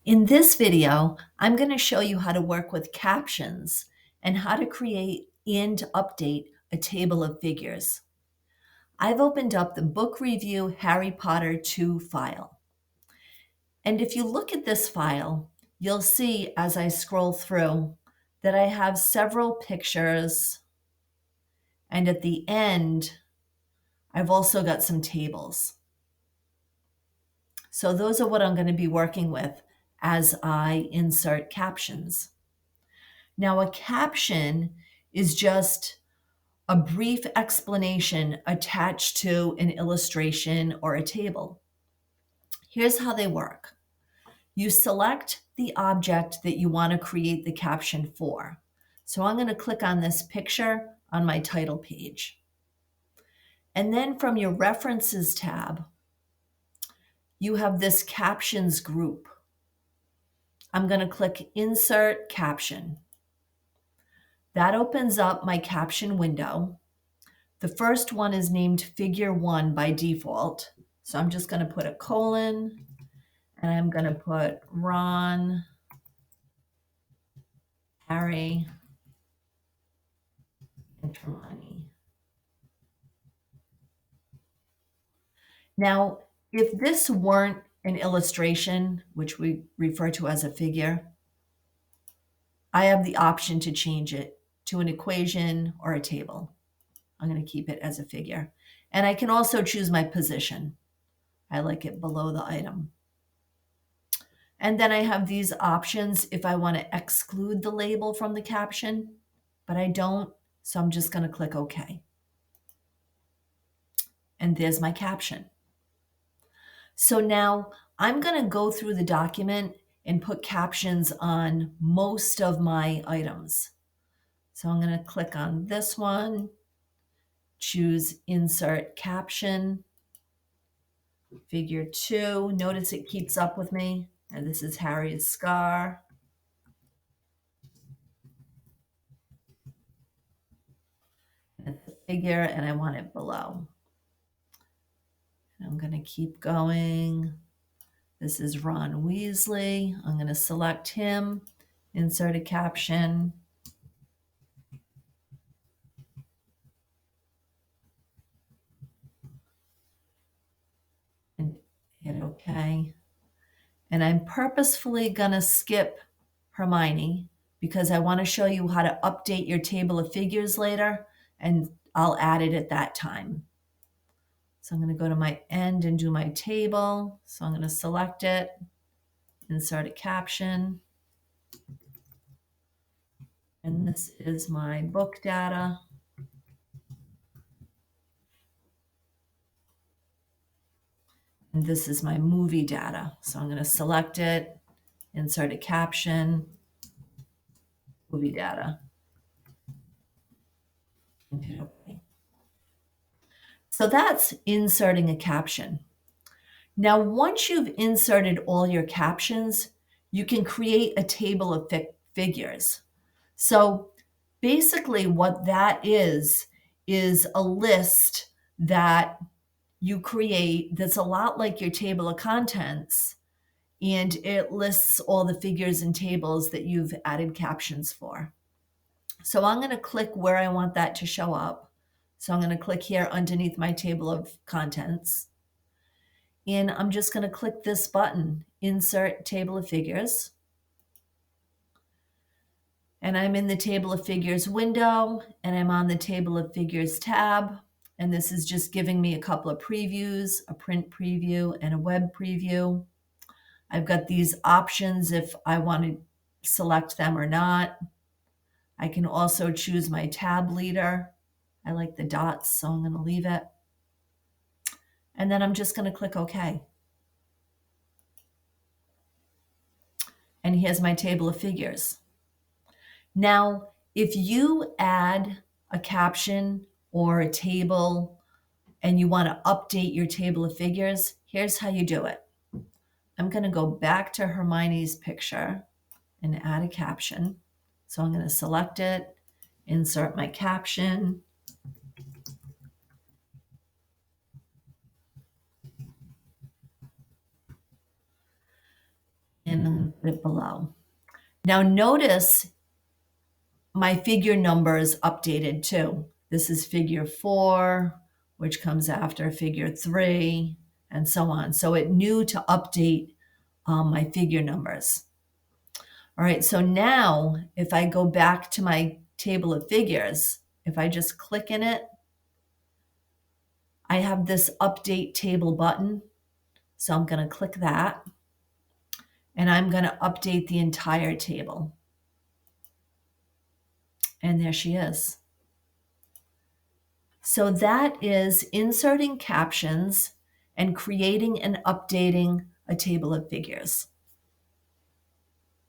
In this video, I'm going to show you how to work with captions and how to create and update a table of figures. I've opened up the book review Harry Potter 2 file. And if you look at this file, you'll see as I scroll through that I have several pictures. And at the end, I've also got some tables. So those are what I'm going to be working with as I insert captions. Now, a caption is just a brief explanation attached to an illustration or a table. Here's how they work. You select the object that you want to create the caption for. So I'm going to click on this picture on my title page. And then from your References tab, you have this Captions group. I'm going to click Insert Caption. That opens up my caption window. The first one is named Figure 1 by default. So I'm just going to put a colon, and I'm going to put Ron, Harry, and Hermione. Now, if this weren't an illustration, which we refer to as a figure, I have the option to change it to an equation or a table. I'm going to keep it as a figure. And I can also choose my position. I like it below the item. And then I have these options if I want to exclude the label from the caption, but I don't, so I'm just going to click OK. And there's my caption. So now I'm going to go through the document and put captions on most of my items. So I'm going to click on this one, choose Insert Caption, Figure 2. Notice it keeps up with me. And this is Harry's scar. And it's a figure, and I want it below. And I'm going to keep going. This is Ron Weasley. I'm going to select him, insert a caption. And hit OK. And I'm purposefully going to skip Hermione because I want to show you how to update your table of figures later, and I'll add it at that time. So I'm going to go to my end and do my table. So I'm going to select it, insert a caption. And this is my book data. And this is my movie data. So I'm going to select it, insert a caption, movie data. Okay. So that's inserting a caption. Now, once you've inserted all your captions, you can create a table of figures. So basically what that is a list that you create that's a lot like your table of contents, and it lists all the figures and tables that you've added captions for. So I'm going to click where I want that to show up. So I'm going to click here underneath my table of contents. And I'm just going to click this button, Insert Table of Figures. And I'm in the Table of Figures window, and I'm on the Table of Figures tab. And this is just giving me a couple of previews, a print preview and a web preview. I've got these options if I want to select them or not. I can also choose my tab leader. I like the dots, so I'm going to leave it. And then I'm just going to click OK. And here's my table of figures. Now, if you add a caption or a table and you want to update your table of figures, here's how you do it. I'm going to go back to Hermione's picture and add a caption. So I'm going to select it, insert my caption. it below. Now notice my figure numbers updated too. This is figure 4, which comes after figure 3, and so on. So it knew to update my figure numbers. All right, so now if I go back to my table of figures, if I just click in it, I have this update table button. So I'm going to click that, and I'm going to update the entire table. And there she is. So that is inserting captions and creating and updating a table of figures.